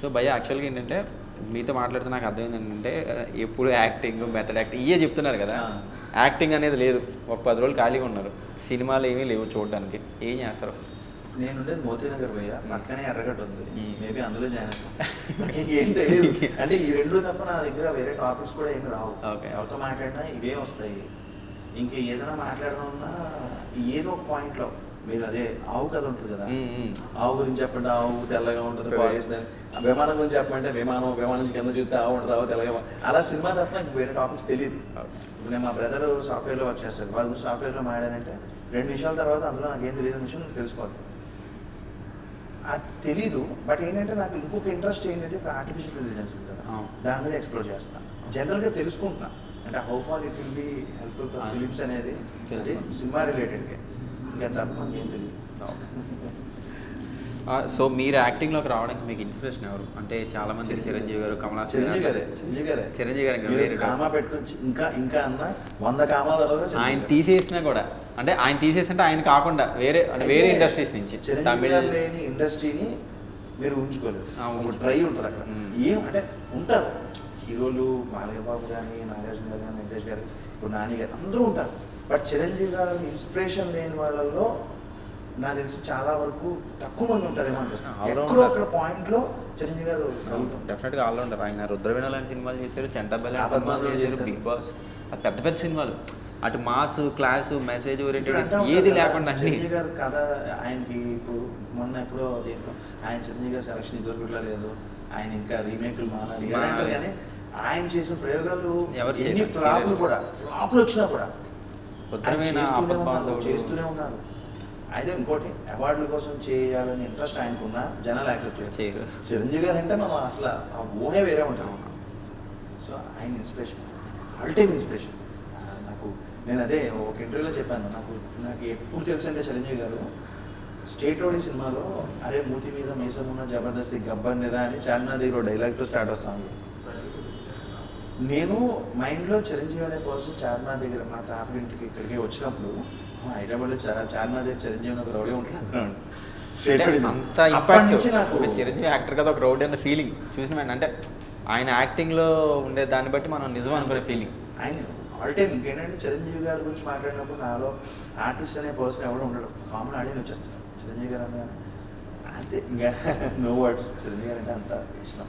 So భయ్య యాక్చువల్గా ఏంటంటే మీతో మాట్లాడితే నాకు అర్థమైంది ఏంటంటే ఎప్పుడు యాక్టింగ్ మెథడ్ యాక్టింగ్ ఇవే చెప్తున్నారు కదా, యాక్టింగ్ అనేది లేదు. ఒక 10 రోజులు ఖాళీగా ఉన్నారు, సినిమాలు ఏమీ లేవు చూడడానికి, ఏం చేస్తారు? నేను ఉండేది మోతీనగర్ భయ్య, పక్కనే ఎర్రగడ్డ ఉంది, మేబీ అందులో జాయిన్ అవుతాను. ఏం తెలియదు అంటే ఈ రెండు తప్ప నా దగ్గర వేరే టాపిక్స్ కూడా ఏమి రావు. ఎవరితో మాట్లాడినా ఇవే వస్తాయి. ఇంక ఏదైనా మాట్లాడదామన్నా ఏదో ఒక పాయింట్లో మీరు అదే ఆవు కథ ఉంటుంది కదా, ఆవు గురించి చెప్పండి, ఆవు తెల్లగా ఉంటుంది పాడేస్తుంది, విమానం గురించి చెప్పమంటే విమానం కింద చూస్తే ఆవు ఉంటుంది, ఆవు తెల్లగా. అలా సినిమా తప్ప నాకు వేరే టాపిక్స్ తెలియదు. ఇప్పుడు నేను మా బ్రదర్ సాఫ్ట్వేర్లో వర్క్ చేస్తాను, వాళ్ళు సాఫ్ట్వేర్లో మాట్లాడారంటే 2 నిమిషాల తర్వాత అందులో నాకు ఏం తెలియదు విషయం నాకు తెలిసిపోతుంది. అది తెలీదు. బట్ ఏంటంటే నాకు ఇంకొక ఇంట్రెస్ట్ ఏంటంటే ఇప్పుడు ఆర్టిఫిషియల్ ఇంటెలిజెన్స్ ఉంది కదా, దాని మీద ఎక్స్ప్లోర్ చేస్తాను. జనరల్గా తెలుసుకుంటున్నా అంటే how far it will be helpful for films అనేది అది సినిమా రిలేటెడ్గా, ఇంకా తప్ప మనకి ఏం తెలియదు. సో మీరు యాక్టింగ్లోకి రావడానికి మీకు ఇన్స్పిరేషన్ ఎవరు? అంటే చాలా మంది చిరంజీవి గారు, కమలా చిరంజీవి గారు కామా పెట్టుకుని ఇంకా అన్న 100 కామాల తర్వాత ఆయన తీసేసినా కూడా, అంటే ఆయన తీసేస్తుంటే ఆయన కాకుండా వేరే ఇండస్ట్రీస్ నుంచి తమిళ లేని ఇండస్ట్రీని మీరు ఉంచుకోలేదు. ట్రై ఉంటుంది అక్కడ. ఏం అంటే ఉంటారు హీరోలు, మాలయ్య బాబు కానీ, నాగార్జున గారు కానీ, వెంకటేష్ గారు, ఇప్పుడు నాని గారు అందరూ ఉంటారు. బట్ చిరంజీవి గారు ఇన్స్పిరేషన్ లేని వాళ్ళల్లో నాకు తెలిసి చాలా వరకు తక్కువ మంది ఉంటారేమో అనిపిస్తుంది. ఎక్కడో అక్కడ పాయింట్లో చిరంజీవి గారు డెఫినెట్గా ఆల్రౌండర్. ఆయన రుద్రవీణ లాంటి సినిమాలు చేశారు, చెంటబెల్ చేశారు, బిగ్ బాస్, అది పెద్ద సినిమాలు. అటు మాస్, క్లాస్, మెసేజ్ ఓరియంటెడ్ ఏది లేకుండా చిరంజీవి గారు కథ ఆయనకి ఇప్పుడు మొన్న ఎప్పుడో ఆయన చిరంజీవి గారు సెలక్షన్ ఇదివరకుట్లా లేదు, ఆయన ఇంకా రీమేక్లు మానాలి కానీ ఆయన చేసిన ప్రయోగాలు ఎన్ని ఫ్లాప్లు వచ్చినా కూడా చేస్తూనే ఉన్నారు. అయితే ఇంకోటి అవార్డుల కోసం చేయాలని ఇంట్రెస్ట్ ఆయనకున్నా జనాలు యాక్సెప్ట్ చేయరు. చిరంజీవి గారు అంటే మనం అసలు ఆ ఊహే వేరే ఉంటాం. సో ఆయన ఇన్స్పిరేషన్, ఆల్ ఇన్స్పిరేషన్ నాకు. నేను అదే ఒక ఇంటర్వ్యూలో చెప్పాను, నాకు ఎప్పుడు తెలుసు అంటే చిరంజీవి గారు స్టేట్ రోడ్ సినిమాలో అరే మూతి మీద మీసం ఉన్న జబర్దస్త్ గబ్బర్ నిరా అని చార్మినార్ దగ్గర డైలాగ్తో స్టార్ట్ వస్తాను. నేను మైండ్లో చిరంజీవి అనే పర్సన్ చార్మినార్ దగ్గర మా తాత ఇంటికి ఇక్కడికి వచ్చినప్పుడు హైదరాబాద్లో చార్మినార్ దగ్గర చిరంజీవి ఒక రౌడీ ఉంటున్నాను. అప్పటి నుంచి నాకు చిరంజీవి యాక్టర్ కదా ఒక రౌడీ అన్న ఫీలింగ్ చూసిన అంటే ఆయన యాక్టింగ్లో ఉండే దాన్ని బట్టి మనం నిజం అనుకునే ఫీలింగ్. ఆయన ఆల్ టైమ్ ఇంకేంటంటే చిరంజీవి గారి గురించి మాట్లాడినప్పుడు నాలో ఆర్టిస్ట్ అనే పర్సన్ ఎవడో ఉండడు, కామన్ ఆడియన్స్ వచ్చేస్తాడు చిరంజీవి గారు అన్న అంతే. ఇంకా నో వర్డ్స్, చిరంజీవి గారు అంటే అంత ఇష్టం.